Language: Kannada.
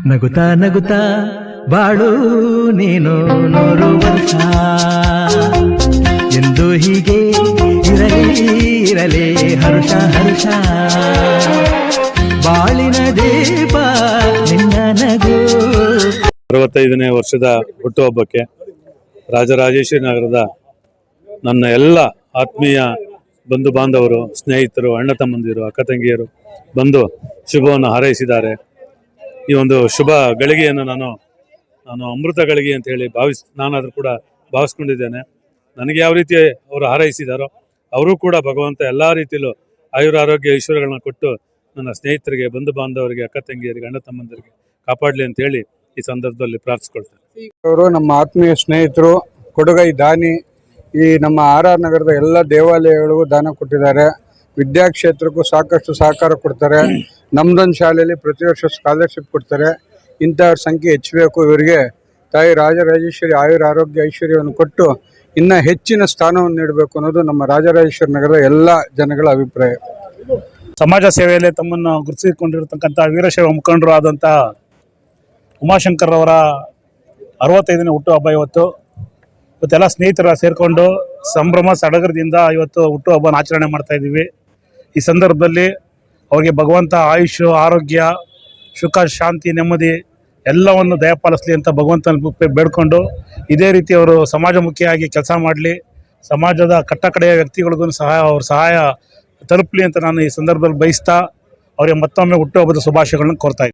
ನಗುತ್ತಾ ನಗುತ್ತಾ ಬಾಳು ನೀನು 100 ವರ್ಷ ಎಂದು ಹೀಗೆ ಇರಲಿ ಹರುಷ ಹರುಷ ಬಾಳಿನ ದೀಪ ನಿನ್ನ ನಗು. 65ನೇ ವರ್ಷದ ಹುಟ್ಟುಹಬ್ಬಕ್ಕೆ ರಾಜರಾಜೇಶ್ವರಿ ನಗರದ ನನ್ನ ಎಲ್ಲ ಆತ್ಮೀಯ ಬಂಧು ಬಾಂಧವರು, ಸ್ನೇಹಿತರು, ಅಣ್ಣ ತಮ್ಮಂದಿರು, ಅಕ್ಕ ತಂಗಿಯರು ಬಂದು ಶುಭವನ್ನು ಹಾರೈಸಿದ್ದಾರೆ. ಈ ಒಂದು ಶುಭ ಗಳಿಗೆಯನ್ನು ನಾನು ಅಮೃತ ಗಳಿಗೆ ಅಂತ ಹೇಳಿ ನಾನಾದರೂ ಕೂಡ ಭಾವಿಸ್ಕೊಂಡಿದ್ದೇನೆ. ನನಗೆ ಯಾವ ರೀತಿ ಅವರು ಹಾರೈಸಿದಾರೋ ಅವರು ಕೂಡ ಭಗವಂತ ಎಲ್ಲ ರೀತಿಯಲ್ಲೂ ಆಯುರಾರೋಗ್ಯ ಐಶ್ವರ್ಯಗಳನ್ನ ಕೊಟ್ಟು ನನ್ನ ಸ್ನೇಹಿತರಿಗೆ, ಬಂಧು ಬಾಂಧವರಿಗೆ, ಅಕ್ಕ ತಂಗಿಯರಿಗೆ, ಅಣ್ಣ ತಮ್ಮಂದರಿಗೆ ಕಾಪಾಡಲಿ ಅಂತ ಹೇಳಿ ಈ ಸಂದರ್ಭದಲ್ಲಿ ಪ್ರಾರ್ಥಿಸ್ಕೊಳ್ತಾರೆ. ಅವರು ನಮ್ಮ ಆತ್ಮೀಯ ಸ್ನೇಹಿತರು, ಕೊಡುಗೈ ದಾನಿ. ಈ ನಮ್ಮ RR ನಗರದ ಎಲ್ಲ ದೇವಾಲಯಗಳಿಗೂ ದಾನ ಕೊಟ್ಟಿದ್ದಾರೆ. ವಿದ್ಯಾಕ್ಷೇತ್ರಕ್ಕೂ ಸಾಕಷ್ಟು ಸಹಕಾರ ಕೊಡ್ತಾರೆ. ನಮ್ದೊಂದು ಶಾಲೆಯಲ್ಲಿ ಪ್ರತಿ ವರ್ಷ ಸ್ಕಾಲರ್ಶಿಪ್ ಕೊಡ್ತಾರೆ. ಇಂಥವ್ರ ಸಂಖ್ಯೆ ಹೆಚ್ಚಬೇಕು. ಇವರಿಗೆ ತಾಯಿ ರಾಜರಾಜೇಶ್ವರಿ ಆಯುರಾರೋಗ್ಯ ಐಶ್ವರ್ಯವನ್ನು ಕೊಟ್ಟು ಇನ್ನೂ ಹೆಚ್ಚಿನ ಸ್ಥಾನವನ್ನು ನೀಡಬೇಕು ಅನ್ನೋದು ನಮ್ಮ ರಾಜರಾಜೇಶ್ವರಿ ನಗರದ ಎಲ್ಲ ಜನಗಳ ಅಭಿಪ್ರಾಯ. ಸಮಾಜ ಸೇವೆಯಲ್ಲಿ ತಮ್ಮನ್ನು ಗುರುತಿಸಿಕೊಂಡಿರತಕ್ಕಂಥ ವೀರಶೈವ ಮುಖಂಡರು ಆದಂಥ ಉಮಾಶಂಕರ್ ಅವರ 65ನೇ ಹುಟ್ಟುಹಬ್ಬ ಇವತ್ತೆಲ್ಲ ಸ್ನೇಹಿತರ ಸೇರಿಕೊಂಡು ಸಂಭ್ರಮ ಸಡಗರದಿಂದ ಇವತ್ತು ಹುಟ್ಟುಹಬ್ಬನ ಆಚರಣೆ ಮಾಡ್ತಾ ಇದ್ದೀವಿ. ಈ ಸಂದರ್ಭದಲ್ಲಿ ಅವರಿಗೆ ಭಗವಂತ ಆಯುಷ್, ಆರೋಗ್ಯ, ಸುಖ, ಶಾಂತಿ, ನೆಮ್ಮದಿ ಎಲ್ಲವನ್ನು ದಯಪಾಲಿಸಲಿ ಅಂತ ಭಗವಂತನ ಬೇಡ್ಕೊಂಡು ಇದೇ ರೀತಿ ಅವರು ಸಮಾಜಮುಖಿಯಾಗಿ ಕೆಲಸ ಮಾಡಲಿ, ಸಮಾಜದ ಕಟ್ಟಕಡೆಯ ವ್ಯಕ್ತಿಗಳಿಗೂ ಸಹಾಯ ತಲುಪಲಿ ಅಂತ ನಾನು ಈ ಸಂದರ್ಭದಲ್ಲಿ ಬಯಸ್ತಾ ಅವರಿಗೆ ಮತ್ತೊಮ್ಮೆ ಹುಟ್ಟುಹಬ್ಬದ ಶುಭಾಶಯಗಳನ್ನು ಕೋರ್ತಾ ಇದ್ದೀನಿ.